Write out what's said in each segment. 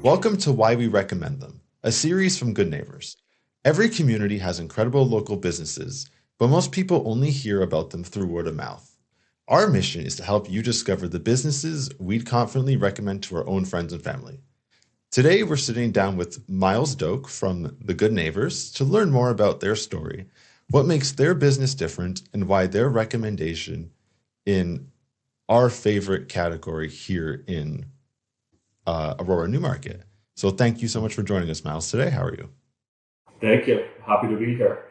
Welcome to Why We Recommend Them, a series from Good Neighbors. Every community has incredible local businesses, but most people only hear about them through word of mouth. Our mission is to help you discover the businesses we'd confidently recommend to our own friends and family. Today, we're sitting down with Myles Doak from The Good Neighbors to learn more about their story, what makes their business different, and why their recommendation in our favorite category here in Aurora Newmarket. So thank you so much for joining us, Myles, today. How are you? Thank you. Happy to be here.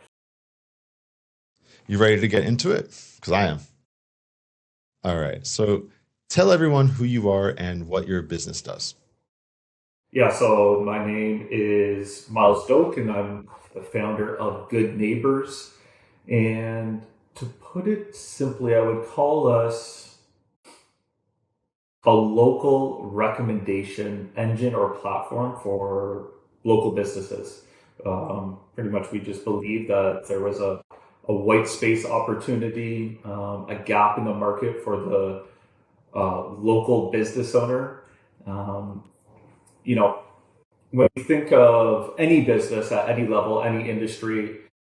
You ready to get into it? Because I am. All right. So tell everyone who you are and what your business does. Yeah, so my name is Myles Doak, and I'm the founder of Good Neighbours. And to put it simply, I would call us a local recommendation engine or platform for local businesses. Pretty much, we just believe that there was a white space opportunity, a gap in the market for the local business owner. Um, you know, when you think of any business at any level, any industry,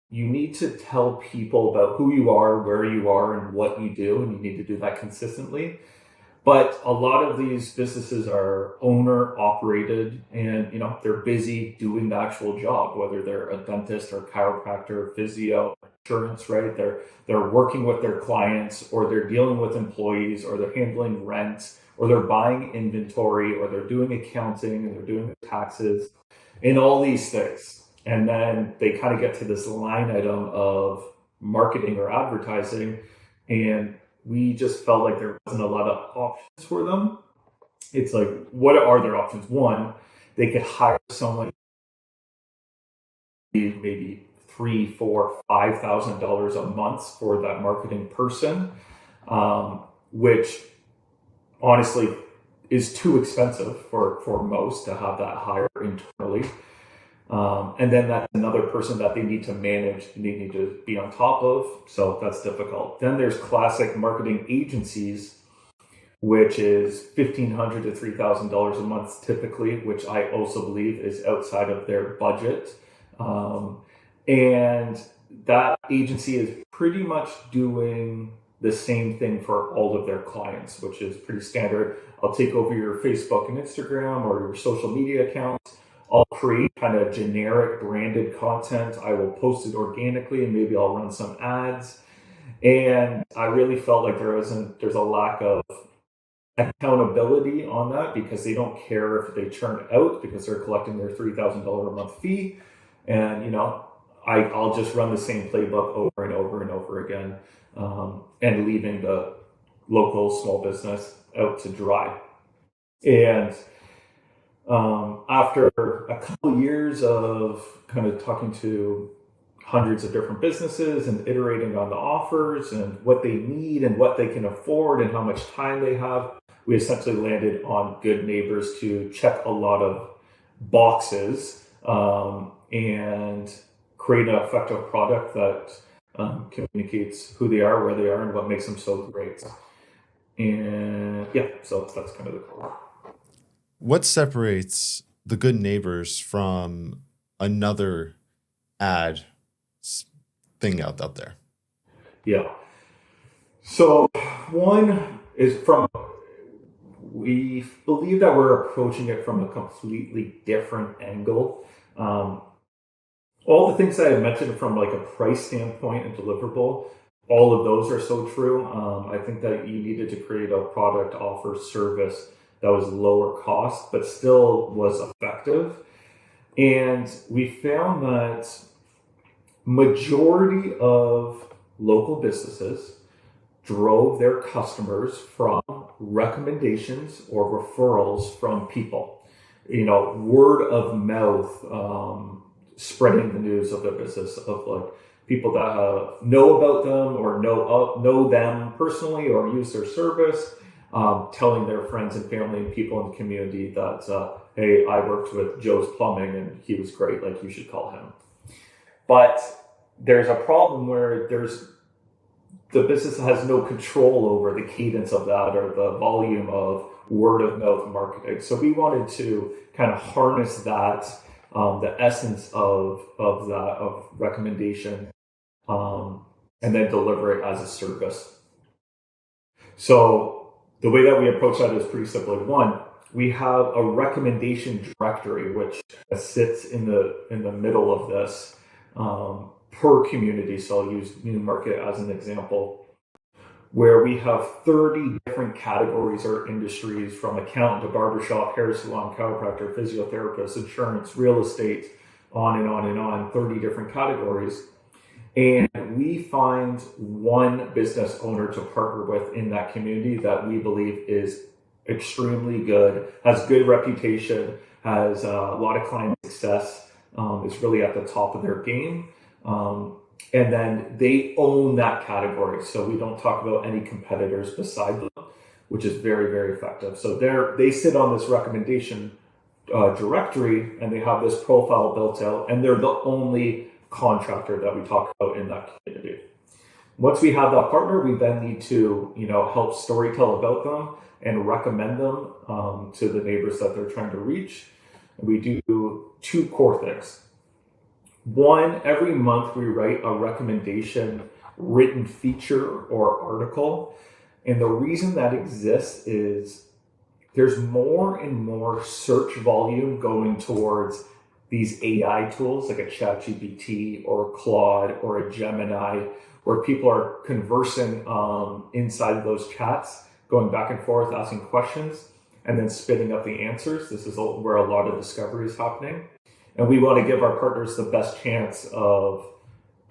you need to tell people about who you are, where you are, and what you do, and you need to do that consistently. But a lot of these businesses are owner operated, and they're busy doing the actual job, whether they're a dentist or chiropractor, physio, insurance, right? They're working with their clients, or they're dealing with employees, or they're handling rent, or they're buying inventory, or they're doing accounting, and they're doing taxes, and all these things. And then they kind of get to this line item of marketing or advertising, and we just felt like there wasn't a lot of options for them. It's like, what are their options? One, they could hire someone maybe three, four, $5,000 a month for that marketing person, which honestly is too expensive for most to have that hire internally. And then that's another person that they need to manage and they need to be on top of. So that's difficult. Then there's classic marketing agencies, which is $1,500 to $3,000 a month typically, which I also believe is outside of their budget. And that agency is pretty much doing the same thing for all of their clients, which is pretty standard. I'll take over your Facebook and Instagram or your social media accounts. I'll create kind of generic branded content. I will post it organically and maybe I'll run some ads. And I really felt like there's a lack of accountability on that because they don't care if they churn out because they're collecting their $3,000 a month fee. And, I'll just run the same playbook over and over and over again, and leaving the local small business out to dry. And after a couple of years of kind of talking to hundreds of different businesses and iterating on the offers and what they need and what they can afford and how much time they have, we essentially landed on Good Neighbors to check a lot of boxes, and create an effective product that communicates who they are, where they are, and what makes them so great. And yeah, so that's kind of the core. What separates The Good Neighbors from another ad thing out there? Yeah. So one is we believe that we're approaching it from a completely different angle. All the things that I mentioned from like a price standpoint and deliverable, all of those are so true. I think that you needed to create a product, offer, service that was lower cost, but still was effective. And we found that majority of local businesses drove their customers from recommendations or referrals from people. Word of mouth, spreading the news of their business, of like people that know about them or know them personally or use their service, telling their friends and family and people in the community that, hey, I worked with Joe's Plumbing and he was great, like you should call him. But there's a problem where the business has no control over the cadence of that or the volume of word of mouth marketing. So we wanted to kind of harness that, the essence of recommendation, and then deliver it as a service. So the way that we approach that is pretty simple. One, we have a recommendation directory which sits in the middle of this, per community. So I'll use Newmarket as an example, where we have 30 different categories or industries, from accountant to barbershop, hair salon, chiropractor, physiotherapist, insurance, real estate, on and on and on, 30 different categories. And we find one business owner to partner with in that community that we believe is extremely good, has good reputation, has a lot of client success, is really at the top of their game. And then they own that category. So we don't talk about any competitors beside them, which is very, very effective. So they sit on this recommendation directory, and they have this profile built out, and they're the only contractor that we talk about in that community. Once we have that partner, we then need to, help storytell about them and recommend them to the neighbors that they're trying to reach. And we do two core things. One, every month we write a recommendation written feature or article. And the reason that exists is there's more and more search volume going towards these AI tools like a ChatGPT or a Claude or a Gemini, where people are conversing inside of those chats, going back and forth, asking questions, and then spitting up the answers. This is where a lot of discovery is happening. And we want to give our partners the best chance of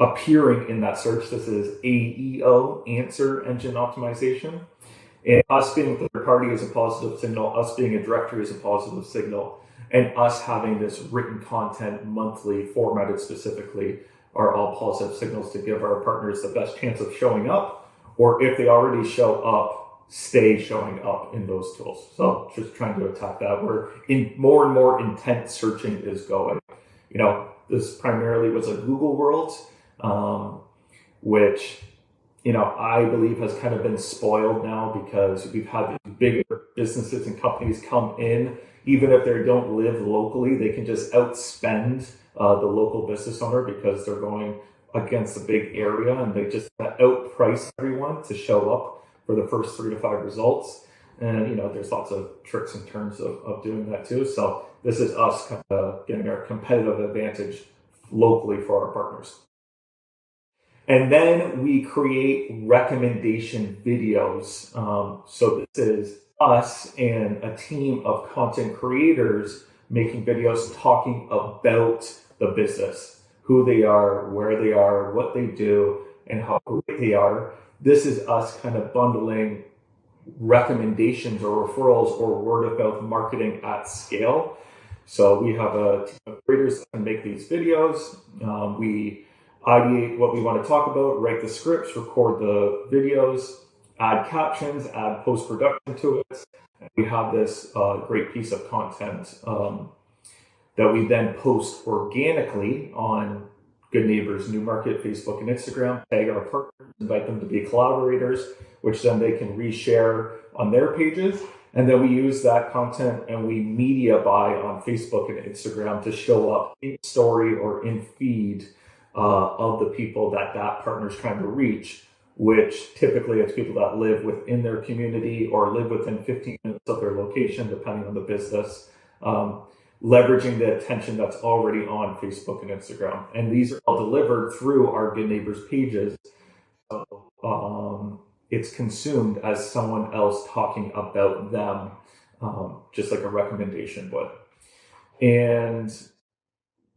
appearing in that search. This is AEO, answer engine optimization. And us being a third party is a positive signal, us being a directory is a positive signal, and us having this written content monthly, formatted specifically, are all positive signals to give our partners the best chance of showing up, or if they already show up, stay showing up in those tools. So just trying to attack that, where in more and more intent searching is going. This primarily was a Google world, which I believe has kind of been spoiled now, because we've had bigger businesses and companies come in. Even if they don't live locally, they can just outspend the local business owner because they're going against a big area, and they just outprice everyone to show up for the first 3 to 5 results. And there's lots of tricks and turns of doing that too. So this is us kind of getting our competitive advantage locally for our partners. And then we create recommendation videos. So this is us and a team of content creators making videos talking about the business, who they are, where they are, what they do, and how great they are. This is us kind of bundling recommendations or referrals or word of mouth marketing at scale. So we have a team of creators that can make these videos. We ideate what we want to talk about, write the scripts, record the videos, add captions, add post-production to it. And we have this great piece of content that we then post organically on Good Neighbours Newmarket, Facebook and Instagram, tag our partners, invite them to be collaborators, which then they can reshare on their pages. And then we use that content and we media buy on Facebook and Instagram to show up in story or in feed of the people that partner's trying to reach, which typically it's people that live within their community or live within 15 minutes of their location, depending on the business, leveraging the attention that's already on Facebook and Instagram. And these are all delivered through our Good Neighbours pages. So it's consumed as someone else talking about them, just like a recommendation would. And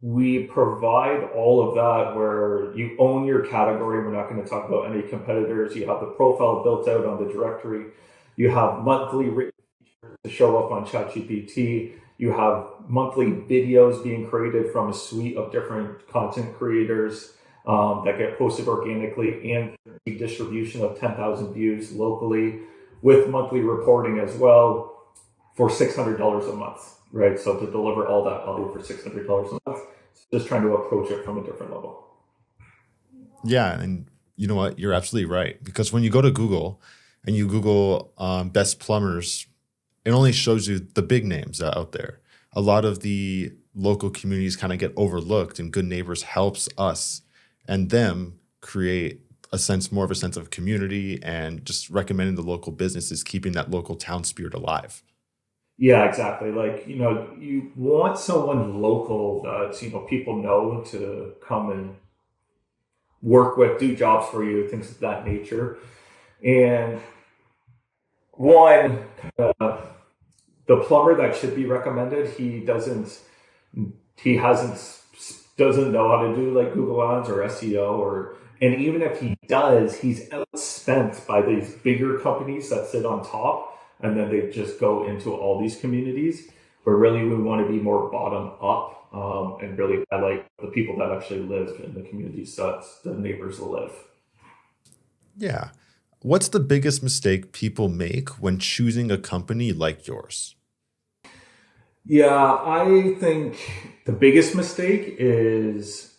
we provide all of that where you own your category. We're not going to talk about any competitors. You have the profile built out on the directory. You have monthly written features to show up on ChatGPT. You have monthly videos being created from a suite of different content creators that get posted organically, and distribution of 10,000 views locally, with monthly reporting as well for $600 a month, right? So to deliver all that value for $600 a month, just trying to approach it from a different level. Yeah, and you know what? You're absolutely right. Because when you go to Google and you Google best plumbers It only shows you the big names out there. A lot of the local communities kind of get overlooked, and Good Neighbors helps us and them create more of a sense of community and just recommending the local businesses, keeping that local town spirit alive. Yeah, exactly. Like, you want someone local that, people know to come and work with, do jobs for you, things of that nature. And one, uh, the plumber that should be recommended, he doesn't know how to do like Google Ads or SEO, and even if he does, he's outspent by these bigger companies that sit on top, and then they just go into all these communities. But really, we want to be more bottom up, and really highlight the people that actually live in the communities that the neighbors live. Yeah. What's the biggest mistake people make when choosing a company like yours? Yeah, I think the biggest mistake is,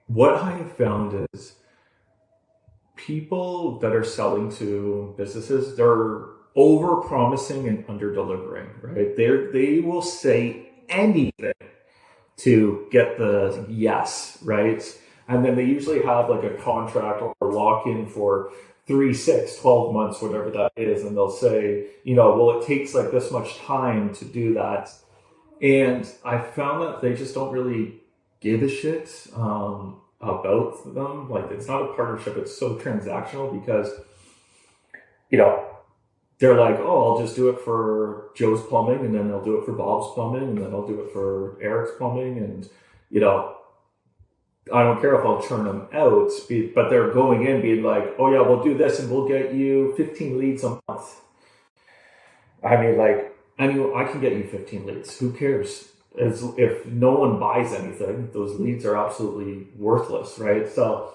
what I have found is people that are selling to businesses, they're over promising and under delivering, right? They will say anything to get the yes, right? And then they usually have like a contract or a lock in for 3, 6, 12 months, whatever that is. And they'll say, well, it takes like this much time to do that. And I found that they just don't really give a shit, about them. Like, it's not a partnership, it's so transactional because, you know, they're like, oh, I'll just do it for Joe's Plumbing, and then they'll do it for Bob's Plumbing, and then I'll do it for Eric's Plumbing. And, you know, I don't care if I'll churn them out, but they're going in being like, oh, yeah, we'll do this and we'll get you 15 leads a month. I mean, like, I can get you 15 leads. Who cares? If no one buys anything, those leads are absolutely worthless, right? So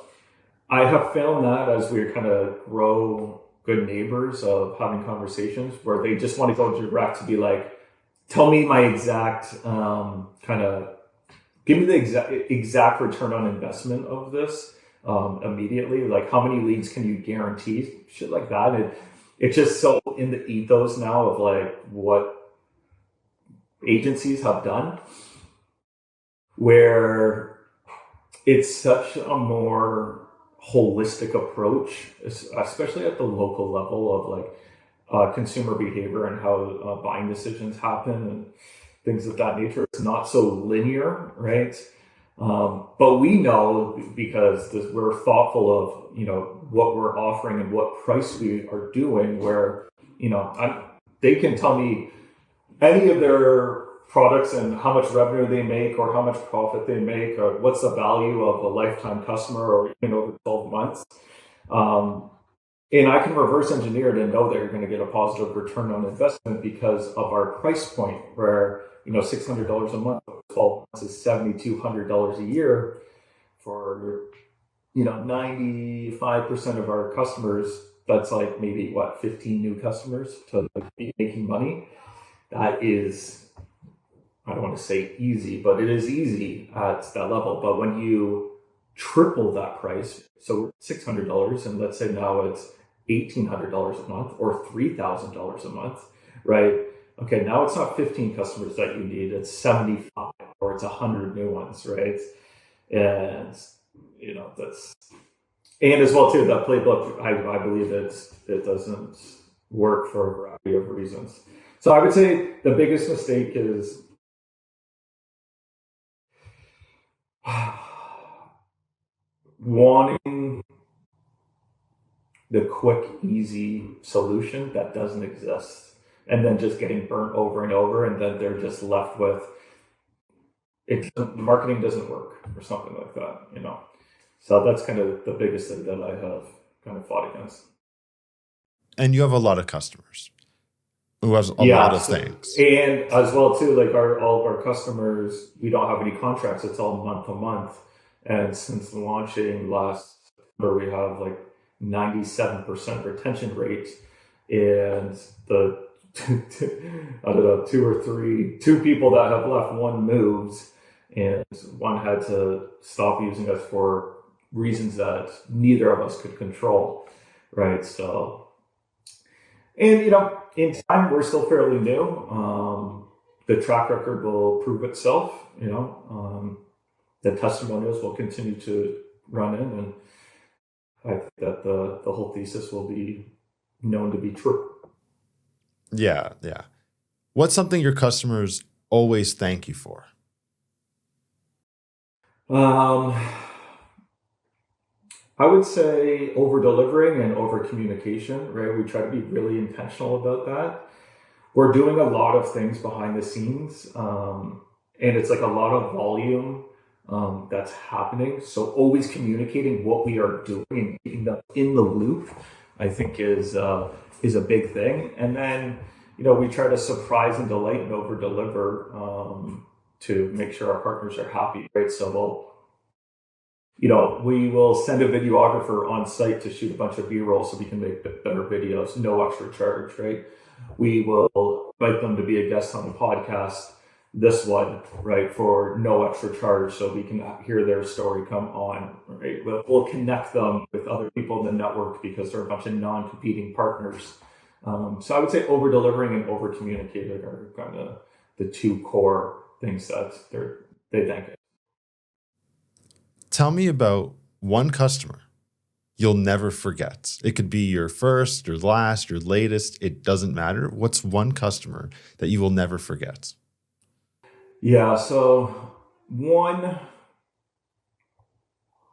I have found that as we kind of grow Good Neighbors, of having conversations where they just want to go direct to be like, tell me my exact, kind of, give me the exact return on investment of this, immediately. Like, how many leads can you guarantee? Shit like that. It's just so in the ethos now of like what agencies have done, where it's such a more holistic approach, especially at the local level of like, consumer behavior and how, buying decisions happen and things of that nature. It's not so linear, right? But we know, because we're thoughtful of, what we're offering and what price we are doing, where, they can tell me any of their products and how much revenue they make or how much profit they make or what's the value of a lifetime customer or even over 12 months. Um, and I can reverse engineer it and know that you're going to get a positive return on investment because of our price point, where, $600 a month, 12 months is $7,200 a year for, 95% of our customers. That's like maybe what, 15 new customers to be making money. That is, I don't want to say easy, but it is easy at that level. But when you triple that price, so $600, and let's say now it's $1,800 a month or $3,000 a month, right? Okay, now it's not 15 customers that you need, it's 75 or it's 100 new ones, right? And, that's, and as well too, that playbook, I believe it doesn't work for a variety of reasons. So I would say the biggest mistake is wanting the quick, easy solution that doesn't exist, and then just getting burnt over and over, and then they're just left with it. Marketing doesn't work or something like that. So that's kind of the biggest thing that I have kind of fought against. And you have a lot of customers who has a lot Yeah, of so, things. and as well too, like all of our customers, we don't have any contracts. It's all month to month. And since launching last September, we have like 97% retention rate, and the I don't know, two people that have left, one moves, and one had to stop using us for reasons that neither of us could control, right? So, And, in time, we're still fairly new. The track record will prove itself, the testimonials will continue to run in, and I think that the whole thesis will be known to be true. Yeah, yeah. What's something your customers always thank you for? Um, I would say over delivering and over communication, right? We try to be really intentional about that. We're doing a lot of things behind the scenes, and it's like a lot of volume that's happening. So always communicating what we are doing and keeping them in the loop, I think is a big thing. And then we try to surprise and delight and over deliver to make sure our partners are happy, right? So we will send a videographer on site to shoot a bunch of B-roll so we can make better videos, no extra charge, right? We will invite them to be a guest on the podcast, this one, right, for no extra charge so we can hear their story come on, right? We'll connect them with other people in the network because they're a bunch of non-competing partners. So I would say over-delivering and over-communicating are kind of the two core things that they thank us. Tell me about one customer you'll never forget. It could be your first, your last, your latest. It doesn't matter. What's one customer that you will never forget? Yeah, so one,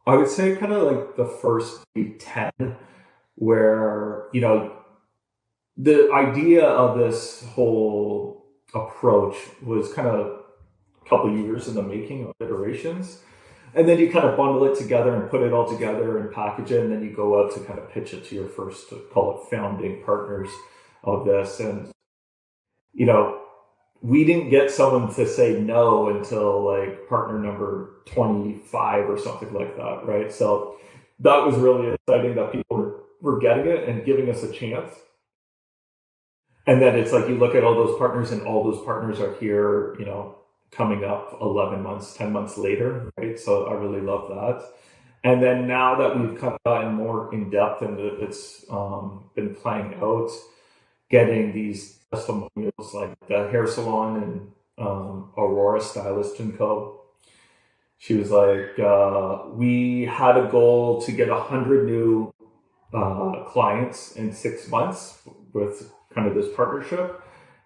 I would say kind of like the first 10, where, the idea of this whole approach was kind of a couple of years in the making of iterations. And then you kind of bundle it together and put it all together and package it. And then you go out to kind of pitch it to your first, call it founding partners of this. And, we didn't get someone to say no until like partner number 25 or something like that, right? So that was really exciting that people were getting it and giving us a chance. And then it's like you look at all those partners and all those partners are here, coming up 11 months, 10 months later, right? So I really love that. And then now that we've kind of gotten more in depth and it's been playing out, getting these testimonials like the hair salon and Aurora Stylist and Co. She was like, we had a goal to get 100 new clients in 6 months with kind of this partnership.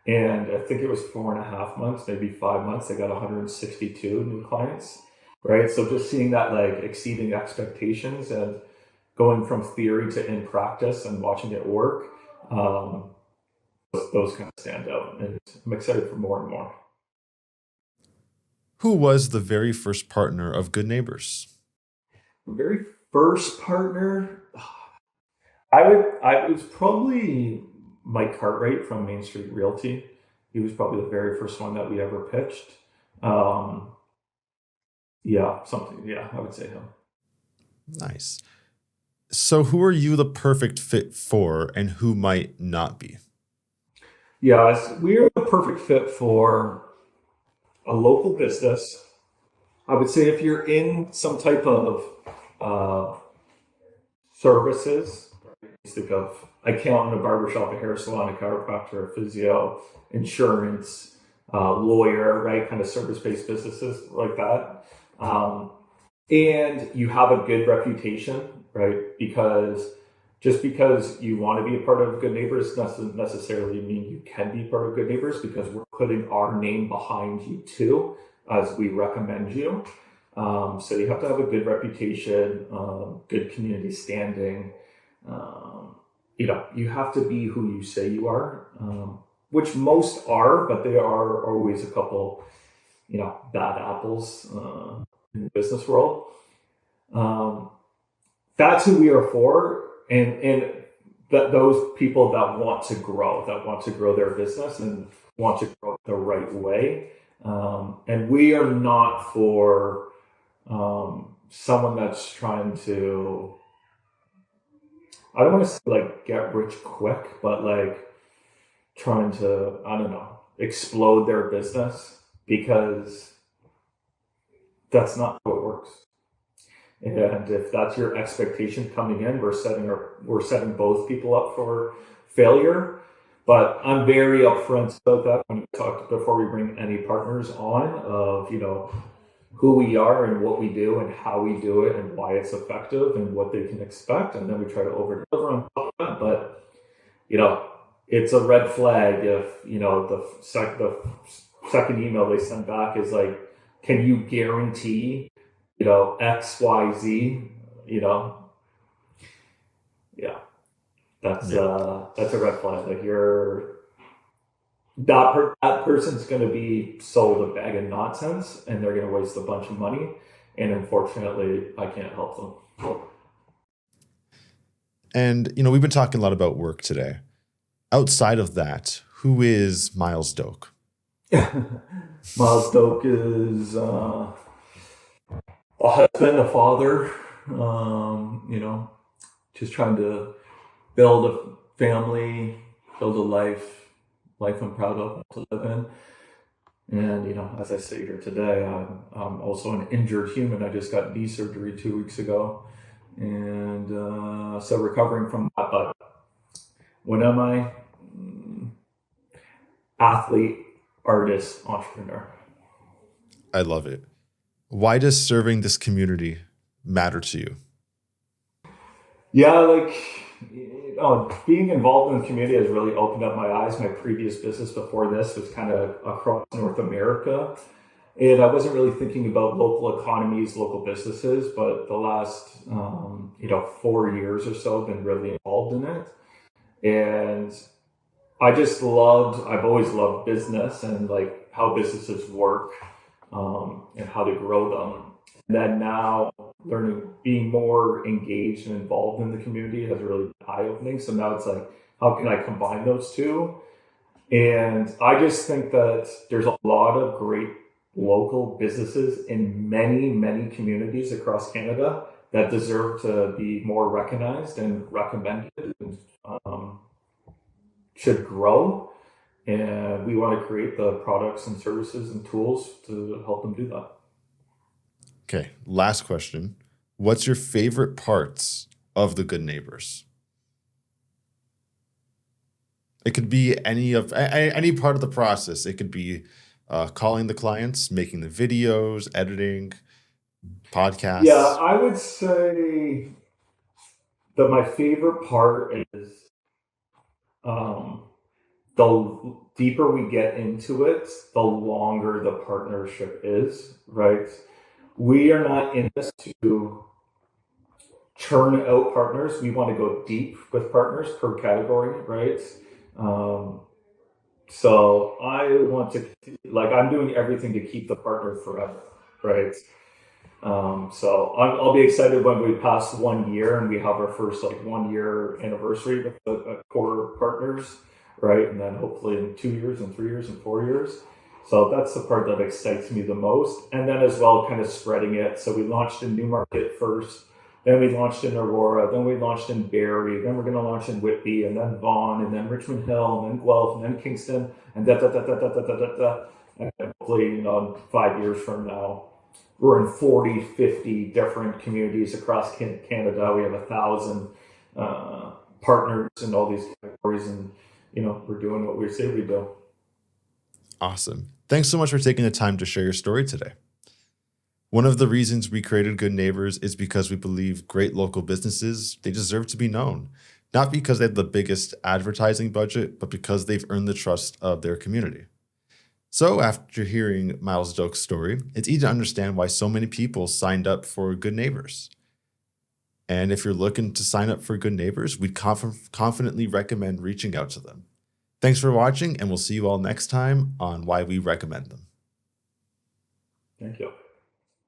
And I think it was 4.5 months, maybe 5 months, they got 162 new clients, right? So just seeing that like exceeding expectations and going from theory to in practice and watching it work, those kind of stand out. And I'm excited for more and more. Who was the very first partner of Good Neighbors? The very first partner, it was probably Mike Cartwright from Main Street Realty. He was probably the very first one that we ever pitched. I would say him. Nice. So who are you the perfect fit for and who might not be? Yes, we are the perfect fit for a local business. I would say if you're in some type of services, think of accountant, a barbershop, a hair salon, a chiropractor, a physio, insurance, lawyer, right? Kind of service-based businesses like that. And you have a good reputation, right? Because just because you want to be a part of Good Neighbors doesn't necessarily mean you can be part of Good Neighbors, because we're putting our name behind you too, as we recommend you. So you have to have a good reputation, good community standing. You have to be who you say you are, which most are, but there are always a couple, bad apples in the business world. That's who we are for, and that those people that want to grow their business and want to grow it the right way. And we are not for someone that's trying to, I don't want to say like get rich quick, but like trying to, I don't know, explode their business, because that's not how it works. And if that's your expectation coming in, we're setting both people up for failure. But I'm very upfront about that when we talk before we bring any partners on of, who we are and what we do and how we do it and why it's effective and what they can expect. And then we try to over deliver on top of that. But, it's a red flag if, the second email they send back is like, can you guarantee, X, Y, Z, yeah, that's a red flag. Like that person's going to be sold a bag of nonsense and they're going to waste a bunch of money. And unfortunately, I can't help them. And, we've been talking a lot about work today. Outside of that, who is Myles Doak? Myles Doak is a husband, a father, just trying to build a family, build a life I'm proud of to live in. And, as I sit here today, I'm also an injured human. I just got knee surgery 2 weeks ago. And so recovering from that. But when am I? Athlete, artist, entrepreneur. I love it. Why does serving this community matter to you? Yeah, being involved in the community has really opened up my eyes. My previous business before this was kind of across North America. And I wasn't really thinking about local economies, local businesses, but the last, 4 years or so, I've been really involved in it. And I've always loved business and like how businesses work and how to grow them. And then now being more engaged and involved in the community has really been eye-opening. So now it's like, how can I combine those two? And I just think that there's a lot of great local businesses in many, many communities across Canada that deserve to be more recognized and recommended and should grow. And we want to create the products and services and tools to help them do that. Okay, last question. What's your favorite parts of the Good Neighbors? It could be any part of the process. It could be calling the clients, making the videos, editing, podcasts. Yeah, I would say that my favorite part is the deeper we get into it, the longer the partnership is, right? We are not in this to churn out partners. We want to go deep with partners per category, right? So I want to, I'm doing everything to keep the partner forever, right? So I'll be excited when we pass 1 year and we have our first 1 year anniversary with the core partners, right? And then hopefully in 2 years and 3 years and 4 years. So that's the part that excites me the most. And then as well, kind of spreading it. So we launched in Newmarket first, then we launched in Aurora, then we launched in Barrie, then we're going to launch in Whitby, and then Vaughan, and then Richmond Hill, and then Guelph, and then Kingston, and And hopefully, 5 years from now, we're in 40, 50 different communities across Canada. We have 1,000 partners in all these categories, and we're doing what we say we do. Awesome. Thanks so much for taking the time to share your story today. One of the reasons we created Good Neighbors is because we believe great local businesses, they deserve to be known, not because they have the biggest advertising budget, but because they've earned the trust of their community. So after hearing Myles Doak's story, it's easy to understand why so many people signed up for Good Neighbors. And if you're looking to sign up for Good Neighbors, we'd confidently recommend reaching out to them. Thanks for watching, and we'll see you all next time on Why We Recommend Them. Thank you.